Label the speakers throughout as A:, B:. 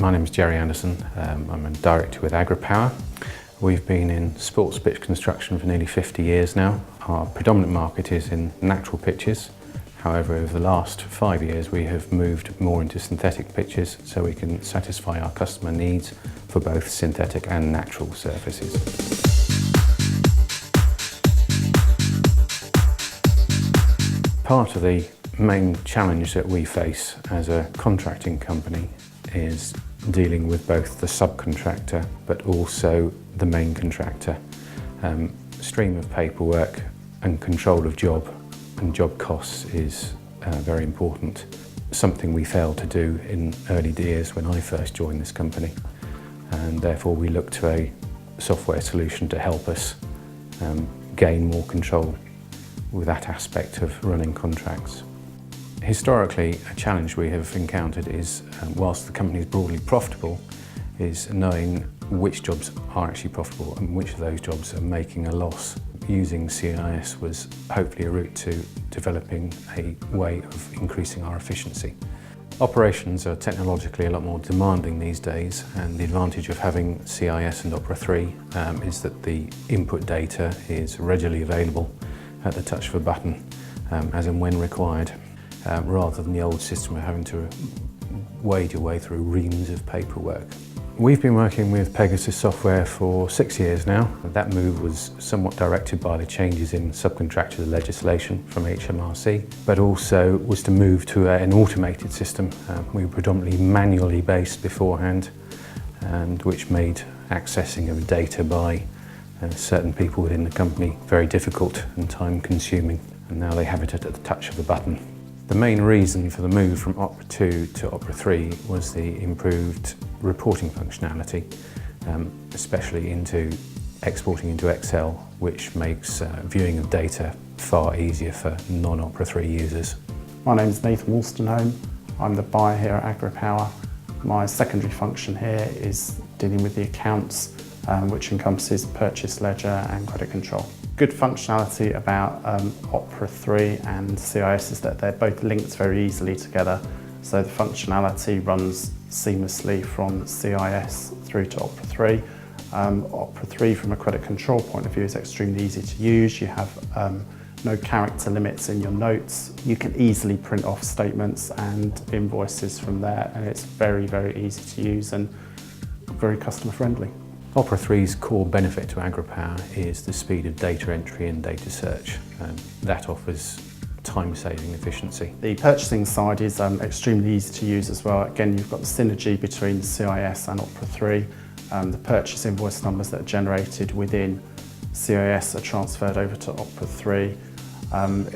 A: My name is Jerry Anderson. I'm a director with Agripower. We've been in sports pitch construction for nearly 50 years now. Our predominant market is in natural pitches. However, over the last 5 years we have moved more into synthetic pitches so we can satisfy our customer needs for both synthetic and natural surfaces. Part of the main challenge that we face as a contracting company is dealing with both the subcontractor but also the main contractor. Stream of paperwork and control of job and job costs is very important. Something we failed to do in early years when I first joined this company, and therefore we looked to a software solution to help us gain more control with that aspect of running contracts. Historically, a challenge we have encountered is, whilst the company is broadly profitable, is knowing which jobs are actually profitable and which of those jobs are making a loss. Using CIS was hopefully a route to developing a way of increasing our efficiency. Operations are technologically a lot more demanding these days, and the advantage of having CIS and Opera 3 is that the input data is readily available at the touch of a button, as and when required. Rather than the old system of having to wade your way through reams of paperwork. We've been working with Pegasus software for 6 years now. That move was somewhat directed by the changes in subcontractor legislation from HMRC, but also was to move to an automated system. We were predominantly manually based beforehand, and which made accessing of data by certain people within the company very difficult and time consuming. And now they have it at the touch of a button. The main reason for the move from Opera 2 to Opera 3 was the improved reporting functionality, especially into exporting into Excel, which makes viewing of data far easier for non-Opera 3 users.
B: My name is Nathan Wolstenholme. I'm the buyer here at Agripower. My secondary function here is dealing with the accounts, which encompasses purchase ledger and credit control. Good functionality about Opera 3 and CIS is that they're both linked very easily together, so the functionality runs seamlessly from CIS through to Opera 3. Opera 3 from a credit control point of view is extremely easy to use. You have no character limits in your notes. You can easily print off statements and invoices from there, and it's very, very easy to use and very customer friendly.
A: Opera 3's core benefit to Agripower is the speed of data entry and data search. That offers time-saving efficiency.
B: The purchasing side is extremely easy to use as well. Again, you've got the synergy between CIS and Opera 3. The purchase invoice numbers that are generated within CIS are transferred over to Opera 3.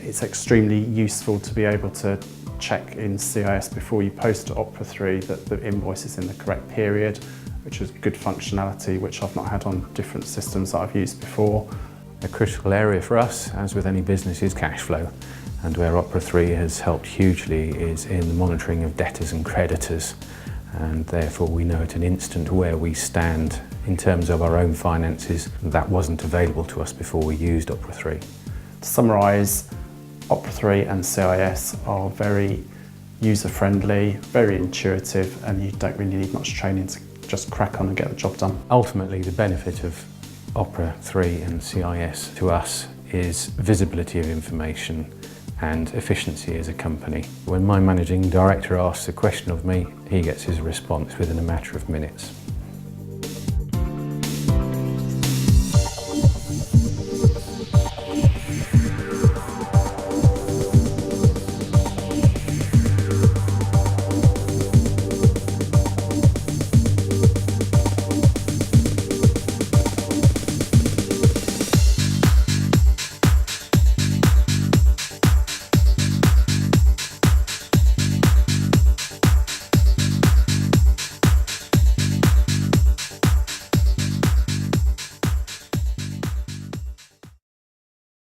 B: It's extremely useful to be able to check in CIS before you post to Opera 3 that the invoice is in the correct period, which is good functionality which I've not had on different systems that I've used before.
A: A critical area for us, as with any business, is cash flow, and where Opera 3 has helped hugely is in the monitoring of debtors and creditors, and therefore we know at an instant where we stand in terms of our own finances. That wasn't available to us before we used Opera 3.
B: To summarise, Opera 3 and CIS are very user-friendly, very intuitive, and you don't really need much training to just crack on and get the job done.
A: Ultimately, the benefit of Opera 3 and CIS to us is visibility of information and efficiency as a company. When my managing director asks a question of me, he gets his response within a matter of minutes.